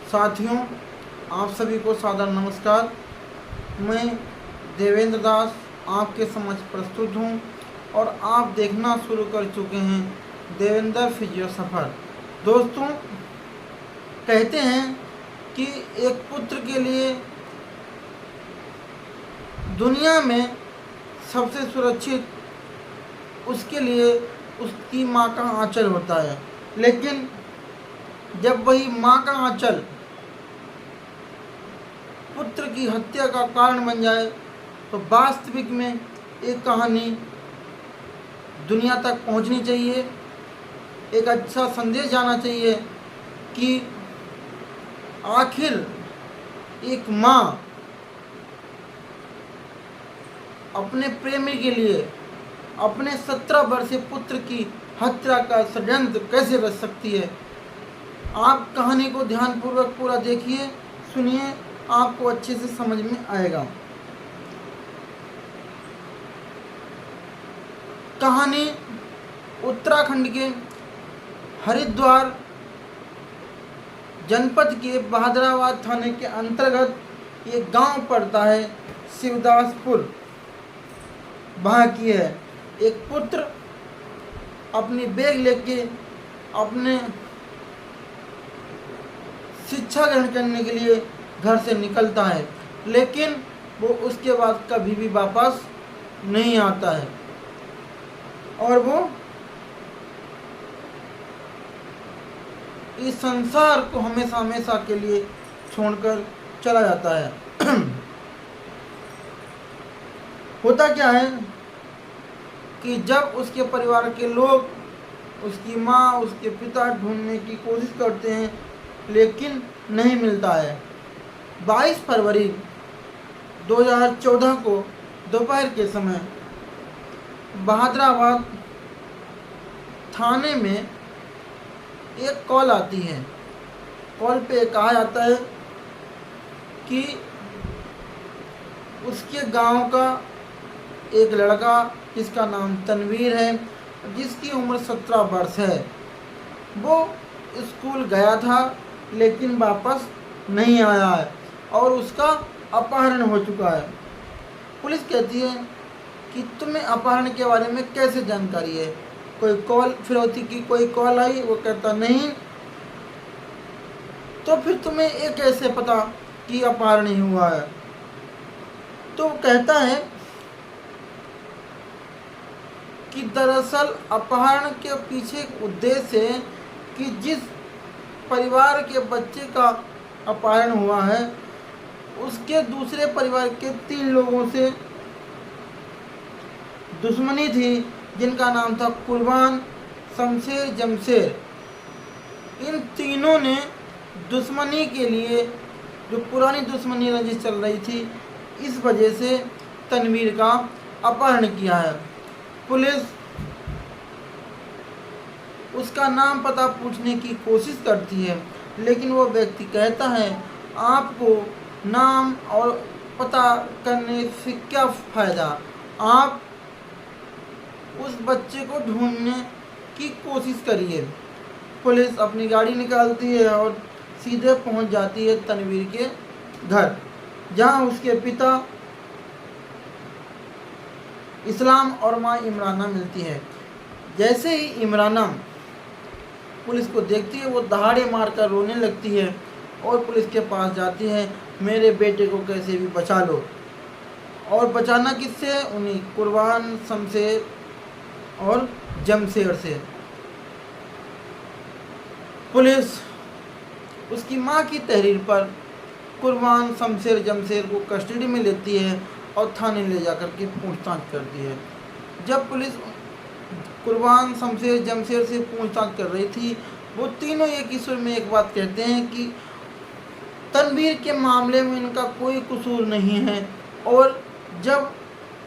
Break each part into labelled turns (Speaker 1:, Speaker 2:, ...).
Speaker 1: साथियों, आप सभी को सादर नमस्कार। मैं देवेंद्र दास आपके समक्ष प्रस्तुत हूँ और आप देखना शुरू कर चुके हैं देवेंद्र फिजियो सफ़र। दोस्तों, कहते हैं कि एक पुत्र के लिए दुनिया में सबसे सुरक्षित उसके लिए उसकी माँ का आंचल होता है, लेकिन जब वही माँ का आंचल पुत्र की हत्या का कारण बन जाए तो वास्तविक में एक कहानी दुनिया तक पहुंचनी चाहिए। एक अच्छा संदेश जाना चाहिए कि आखिर एक माँ अपने प्रेमी के लिए अपने 17 वर्षीय पुत्र की हत्या का षड्यंत्र कैसे रच सकती है। आप कहानी को ध्यानपूर्वक पूरा देखिए, सुनिए, आपको अच्छे से समझ में आएगा। कहानी उत्तराखंड के हरिद्वार जनपद के बहादुराबाद थाने के अंतर्गत एक गांव पड़ता है, शिवदासपुर। वहाँ की है। एक पुत्र अपनी बैग लेके अपने शिक्षा ग्रहण करने के लिए घर से निकलता है, लेकिन वो उसके बाद कभी भी वापस नहीं आता है और वो इस संसार को हमेशा हमेशा के लिए छोड़कर चला जाता है। होता क्या है कि जब उसके परिवार के लोग उसकी माँ, उसके पिता ढूंढने की कोशिश करते हैं, लेकिन नहीं मिलता है। 22 फरवरी 2014 को दोपहर के समय बहादुराबाद थाने में एक कॉल आती है। कॉल पे कहा जाता है कि उसके गांव का एक लड़का जिसका नाम तनवीर है, जिसकी उम्र 17 वर्ष है, वो स्कूल गया था लेकिन वापस नहीं आया है और उसका अपहरण हो चुका है। पुलिस कहती है कि तुम्हें अपहरण के बारे में कैसे जानकारी है? कोई कॉल फिरौती की कोई कॉल आई? वो कहता नहीं। तो फिर तुम्हें ये कैसे पता कि अपहरण ही हुआ है? तो कहता है कि दरअसल अपहरण के पीछे उद्देश्य है कि जिस परिवार के बच्चे का अपहरण हुआ है उसके दूसरे परिवार के 3 लोगों से दुश्मनी थी, जिनका नाम था कुर्बान, शमशेर, जमशेर। इन तीनों ने दुश्मनी के लिए, जो पुरानी दुश्मनी रंजिश चल रही थी, इस वजह से तनवीर का अपहरण किया है। पुलिस उसका नाम पता पूछने की कोशिश करती है, लेकिन वो व्यक्ति कहता है आपको नाम और पता करने से क्या फ़ायदा, आप उस बच्चे को ढूंढने की कोशिश करिए। पुलिस अपनी गाड़ी निकालती है और सीधे पहुंच जाती है तनवीर के घर, जहां उसके पिता इस्लाम और माँ इमराना मिलती है। जैसे ही इमराना पुलिस को देखती है, वो दहाड़े मारकर रोने लगती है और पुलिस के पास जाती है, मेरे बेटे को कैसे भी बचा लो। और बचाना किससे? उन्हीं कुर्बान, शमशेर और जमशेर से। पुलिस उसकी माँ की तहरीर पर कुर्बान, शमशेर, जमशेर को कस्टडी में लेती है और थाने ले जाकर के पूछताछ करती है। जब पुलिस कुर्बान, शमशेर, जमशेर से पूछताछ कर रही थी, वो तीनों एक ही सुर में एक बात कहते हैं कि तनवीर के मामले में इनका कोई कसूर नहीं है, और जब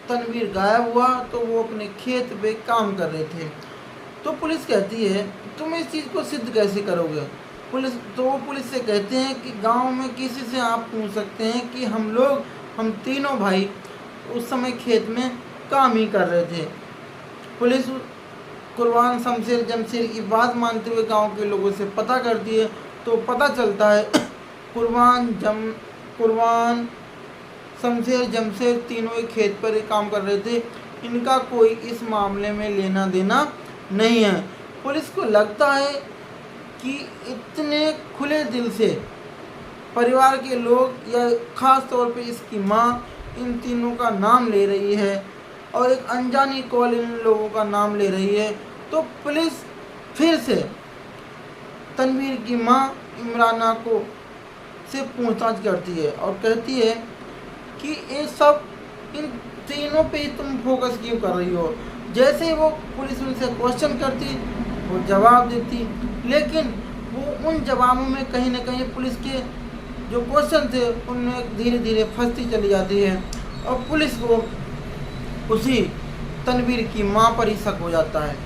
Speaker 1: तनवीर गायब हुआ तो वो अपने खेत पे काम कर रहे थे। तो पुलिस कहती है तुम इस चीज़ को सिद्ध कैसे करोगे? वो पुलिस से कहते हैं कि गांव में किसी से आप पूछ सकते हैं कि हम तीनों भाई उस समय खेत में काम ही कर रहे थे। पुलिस कुर्बान, शमशेर, जमशेर की बात मानते हुए गांव के लोगों से पता करती है, तो पता चलता है कुरबान, शमशेर, जमशेद तीनों एक खेत पर एक काम कर रहे थे। इनका कोई इस मामले में लेना देना नहीं है। पुलिस को लगता है कि इतने खुले दिल से परिवार के लोग या ख़ास तौर पे इसकी माँ इन तीनों का नाम ले रही है और एक अनजानी कॉल इन लोगों का नाम ले रही है, तो पुलिस फिर से तनवीर की माँ इमराना को से पूछताछ करती है और कहती है कि ये सब इन तीनों पे ही तुम फोकस क्यों कर रही हो। जैसे ही वो पुलिस उनसे क्वेश्चन करती, वो जवाब देती, लेकिन वो उन जवाबों में कहीं ना कहीं पुलिस के जो क्वेश्चन थे उनमें धीरे धीरे फंसती चली जाती है और पुलिस को उसी तनवीर की माँ पर ही शक हो जाता है।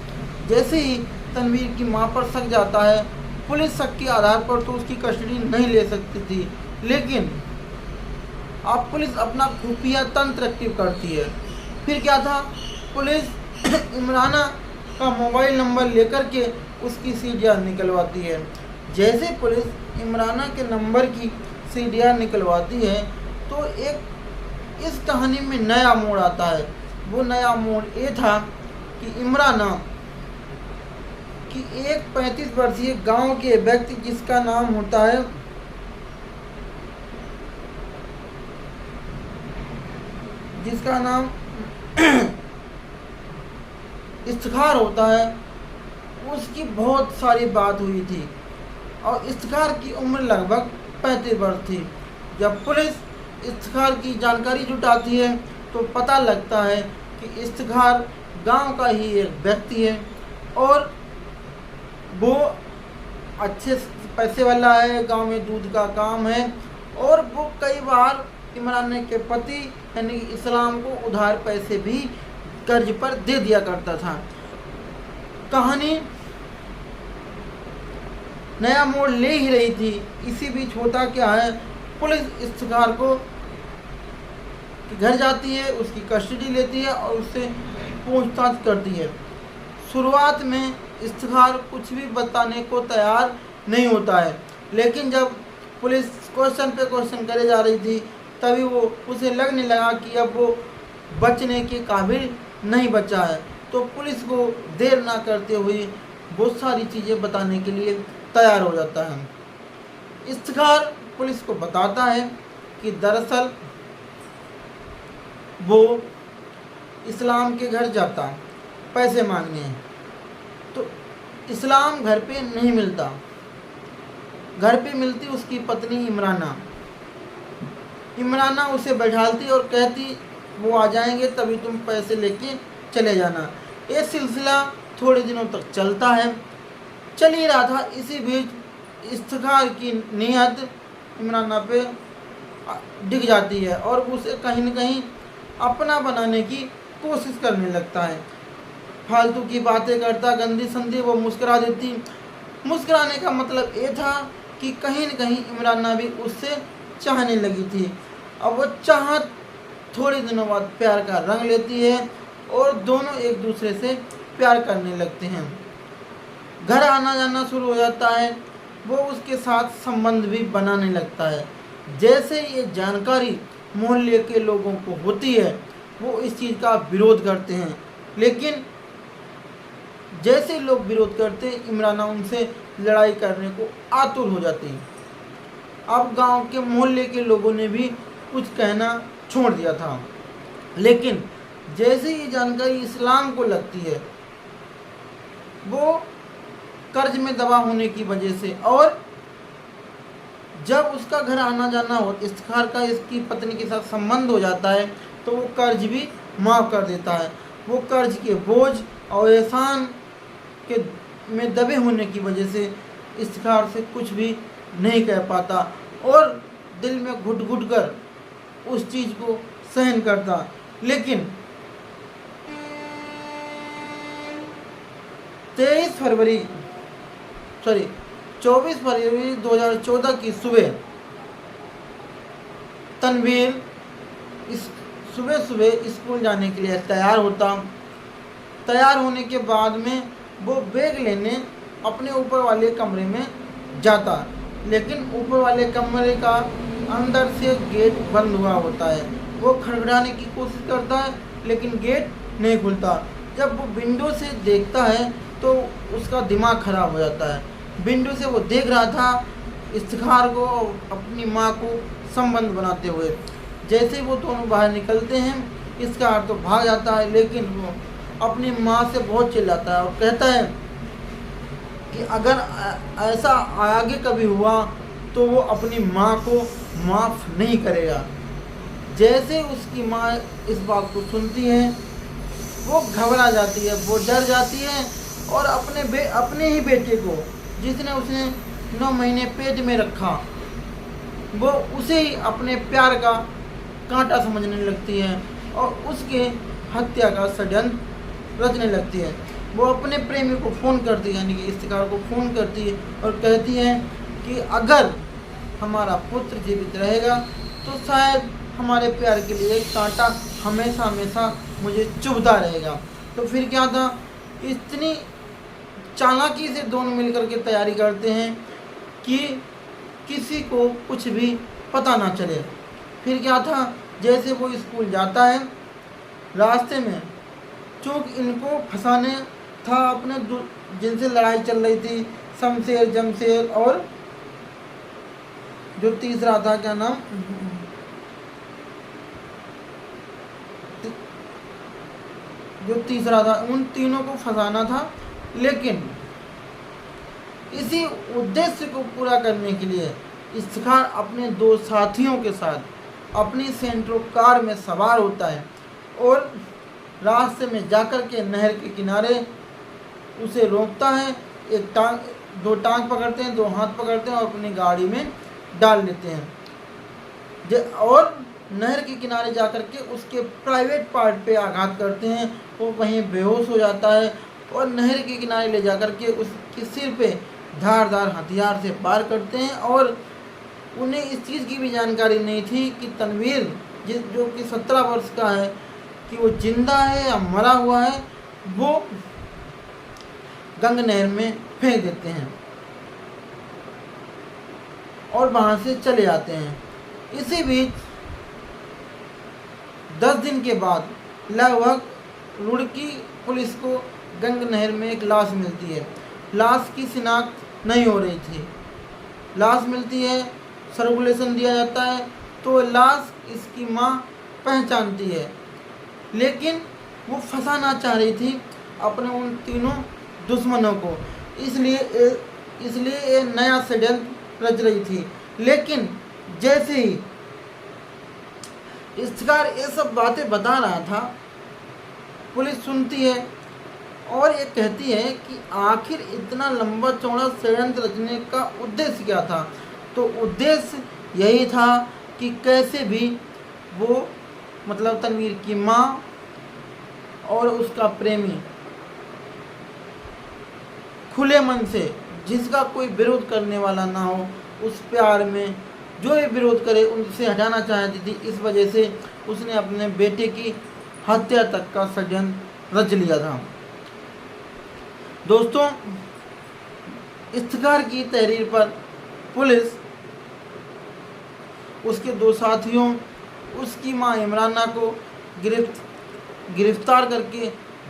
Speaker 1: जैसे ही तनवीर की माँ पर शक जाता है, पुलिस शक के आधार पर तो उसकी कस्टडी नहीं ले सकती थी, लेकिन अब पुलिस अपना खुफिया तंत्र एक्टिव करती है। फिर क्या था, पुलिस इमराना का मोबाइल नंबर लेकर के उसकी सीडीआर निकलवाती है। जैसे पुलिस इमराना के नंबर की सीडीआर निकलवाती है तो एक इस कहानी में नया मोड़ आता है। वो नया मोड़ ये था कि इमराना कि एक 35 वर्षीय गांव के व्यक्ति जिसका नाम होता है इफ्तिखार होता है, उसकी बहुत सारी बात हुई थी और इफ्तिखार की उम्र लगभग 35 वर्ष थी। जब पुलिस इफ्तिखार की जानकारी जुटाती है तो पता लगता है कि इफ्तिखार गांव का ही एक व्यक्ति है और वो अच्छे पैसे वाला है, गांव में दूध का काम है और वो कई बार इमरान के पति यानी इस्लाम को उधार पैसे भी कर्ज पर दे दिया करता था। कहानी नया मोड़ ले ही रही थी। इसी बीच होता क्या है, पुलिस इफ्तिखार को घर जाती है, उसकी कस्टडी लेती है और उससे पूछताछ करती है। शुरुआत में इफ्तिखार कुछ भी बताने को तैयार नहीं होता है, लेकिन जब पुलिस क्वेश्चन पे क्वेश्चन करे जा रही थी तभी वो उसे लगने लगा कि अब वो बचने के काबिल नहीं बचा है, तो पुलिस को देर ना करते हुए बहुत सारी चीज़ें बताने के लिए तैयार हो जाता है। इफ्तिखार पुलिस को बताता है कि दरअसल वो इस्लाम के घर जाता पैसे मांगने, तो इस्लाम घर पे नहीं मिलता, घर पे मिलती उसकी पत्नी इमराना। इमराना उसे बैठालती और कहती वो आ जाएंगे तभी तुम पैसे लेके चले जाना। ये सिलसिला थोड़े दिनों तक चलता है, चल ही रहा था। इसी बीच इफ्तिखार की नीयत इमराना पे दिख जाती है और उसे कहीं न कहीं अपना बनाने की कोशिश करने लगता है। फालतू की बातें करता, गंदी संदी वो मुस्कुरा देती। मुस्कुराने का मतलब ये था कि कहीं न कहीं इमराना भी उससे चाहने लगी थी। अब वो चाहत थोड़े दिनों बाद प्यार का रंग लेती है और दोनों एक दूसरे से प्यार करने लगते हैं। घर आना जाना शुरू हो जाता है, वो उसके साथ संबंध भी बनाने लगता है। जैसे ये जानकारी मोहल्ले के लोगों को होती है वो इस चीज़ का विरोध करते हैं, लेकिन जैसे लोग विरोध करते हैं इमराना उनसे लड़ाई करने को आतुर हो जाती है। अब गांव के मोहल्ले के लोगों ने भी कुछ कहना छोड़ दिया था, लेकिन जैसे ये जानकारी इस्लाम को लगती है, वो कर्ज में दबा होने की वजह से और जब उसका घर आना जाना हो, इफ्तिखार का इसकी पत्नी के साथ संबंध हो जाता है तो वो कर्ज भी माफ़ कर देता है। वो कर्ज के बोझ और एहसान के में दबे होने की वजह से इफ्तिखार से कुछ भी नहीं कह पाता और दिल में घुट घुट कर उस चीज़ को सहन करता। लेकिन 24 फरवरी 2014 की सुबह तनवीर इस सुबह स्कूल जाने के लिए तैयार होता। तैयार होने के बाद में वो बैग लेने अपने ऊपर वाले कमरे में जाता। लेकिन ऊपर वाले कमरे का अंदर से गेट बंद हुआ होता है। वो खड़खड़ाने की कोशिश करता है लेकिन गेट नहीं खुलता। जब वो विंडो से देखता है तो उसका दिमाग खराब हो जाता है। विंडो से वो देख रहा था इफ्तिखार को और अपनी माँ को संबंध बनाते हुए। जैसे ही वो दोनों बाहर निकलते हैं इफ्तिखार तो भाग जाता है, लेकिन वो अपनी माँ से बहुत चिल्लाता है और कहता है कि अगर ऐसा आगे कभी हुआ तो वो अपनी माँ को माफ़ नहीं करेगा। जैसे उसकी माँ इस बात को सुनती है वो घबरा जाती है, वो डर जाती है और अपने ही बेटे को, जिसने उसने 9 महीने पेट में रखा, वो उसे ही अपने प्यार का कांटा समझने लगती है और उसके हत्या का षड्यंत्र रचने लगती है। वो अपने प्रेमी को फ़ोन करती है, यानी कि इफ्तिखार को फ़ोन करती है और कहती है कि अगर हमारा पुत्र जीवित रहेगा तो शायद हमारे प्यार के लिए कांटा हमेशा हमेशा मुझे चुभता रहेगा। तो फिर क्या था, इतनी चालाकी से दोनों मिलकर के तैयारी करते हैं कि किसी को कुछ भी पता ना चले। फिर क्या था, जैसे वो स्कूल जाता है, रास्ते में चूँकि इनको फंसाने था अपने जिनसे लड़ाई चल रही थी, शमशेर जमशेर और जो तीसरा था, क्या नाम, जो तीसरा था, उन तीनों को फंसाना था। लेकिन इसी उद्देश्य को पूरा करने के लिए इफ्तिखार अपने 2 साथियों के साथ अपनी सेंट्रो कार में सवार होता है और रास्ते में जाकर के नहर के किनारे उसे रोकता है। एक टांग, 2 टांग पकड़ते हैं, 2 हाथ पकड़ते हैं और अपनी गाड़ी में डाल लेते हैं और नहर के किनारे जाकर के उसके प्राइवेट पार्ट पे आघात करते हैं। वो वहीं बेहोश हो जाता है और नहर के किनारे ले जाकर के उसके सिर पे धारदार हथियार से वार करते हैं। और उन्हें इस चीज़ की भी जानकारी नहीं थी कि तनवीर जो कि 17 वर्ष का है कि वो जिंदा है या मरा हुआ है। वो गंग नहर में फेंक देते हैं और वहाँ से चले आते हैं। इसी बीच 10 दिन के बाद लगभग रुड़की पुलिस को गंग नहर में एक लाश मिलती है। लाश की शिनाख्त नहीं हो रही थी। लाश मिलती है, सर्कुलेशन दिया जाता है तो लाश इसकी माँ पहचानती है, लेकिन वो फंसाना चाह रही थी अपने उन तीनों दुश्मनों को, इसलिए ये नया षड्यंत्र रच रही थी। लेकिन जैसे ही इफ्तिखार ये सब बातें बता रहा था, पुलिस सुनती है और ये कहती है कि आखिर इतना लंबा चौड़ा षड्यंत्र रचने का उद्देश्य क्या था। तो उद्देश्य यही था कि कैसे भी वो, मतलब तनवीर की माँ और उसका प्रेमी खुले मन से, जिसका कोई विरोध करने वाला ना हो, उस प्यार में जो ये विरोध करे उनसे हटाना चाहती थी। इस वजह से उसने अपने बेटे की हत्या तक का षड्यंत्र रच लिया था। दोस्तों, इफ्तिखार की तहरीर पर पुलिस उसके 2 साथियों, उसकी मां इमराना को गिरफ्तार करके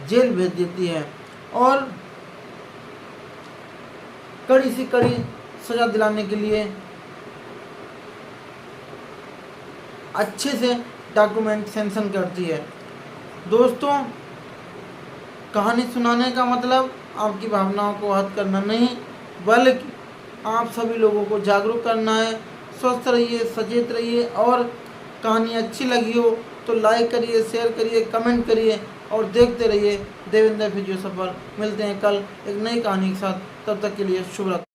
Speaker 1: जेल भेज देती है और कड़ी से कड़ी सज़ा दिलाने के लिए अच्छे से डॉक्यूमेंट सेंशन करती है। दोस्तों, कहानी सुनाने का मतलब आपकी भावनाओं को आहत करना नहीं, बल्कि आप सभी लोगों को जागरूक करना है। स्वस्थ रहिए, सचेत रहिए और कहानी अच्छी लगी हो तो लाइक करिए, शेयर करिए, कमेंट करिए और देखते रहिए देवेंद्र वीडियो सफर। मिलते हैं कल एक नई कहानी के साथ, तब तक के लिए शुभ रात्रि।